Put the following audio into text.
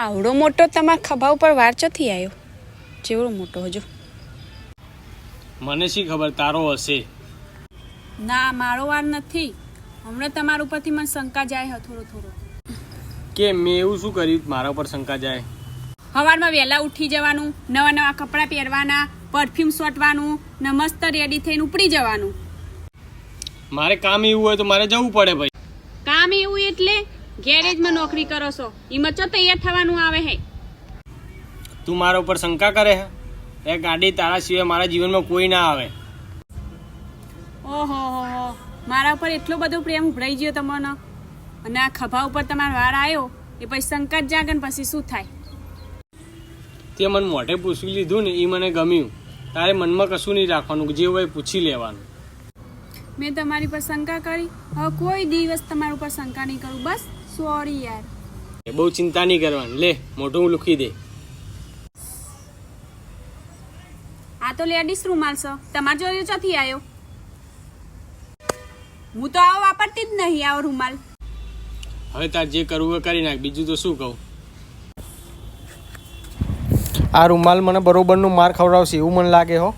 આવડો મોટો તમારા ખભા ઉપર વાર ચોથી આવ્યો? જેવડો મોટો હજુ. મને શી ખબર, તારો હશે. ના, મારો વાર નથી. હમણાં તમારા ઉપરથી મને શંકા જાય થોડો. કે મેં એવું શું કર્યું મારા ઉપર શંકા જાય? સવારમાં વહેલા ઉઠી જવાનું, નવા કપડાં પહેરવાના, પરફ્યુમ સોટવાનું, ને મસ્ત રેડી થઈને ઉપડી જવાનું. મારે કામ એવું હોય તો મારે જવું પડે ભાઈ. કામ એવું એટલે ગેરેજમાં નોકરી કરો છો, એમાં ચો તૈયાર થવાનું આવે હે. તું મારા ઉપર શંકા કરે હે? એ ગાડી તારા સિવાય મારા જીવનમાં કોઈ ના આવે. ઓહો, મારા ઉપર એટલો બધો પ્રેમ ઉભરાઈ ગયો તમને, અને આ ખભા ઉપર તમારો વાર આવ્યો એ પછી શંકા જ જાગે ને પછી શું થાય? તે મને મોઢે પૂછી લીધું ને એ મને ગમ્યું. તારે મનમાં કશું નહીં રાખવાનું, જે હોય પૂછી લેવાનું. મેં તમારી પર શંકા કરી, હવે કોઈ દિવસ તમારા ઉપર શંકા નહીં કરું. બસ સોરી યાર. બહુ ચિંતા નહીં કરવાની. લે મોઢું લૂકી દે. આ તો લેડીઝ રૂમાલ છે, તમારા જોડે ચોથી આવ્યો? હું તો આવો વાપરતી જ નહીં આવો રૂમાલ. હવે તાર જે કરવું એ કરી નાખ, બીજું તો શું કહું. આ રૂમાલ મને બરોબરનું માર ખવડાવશે એવું મને લાગે હો.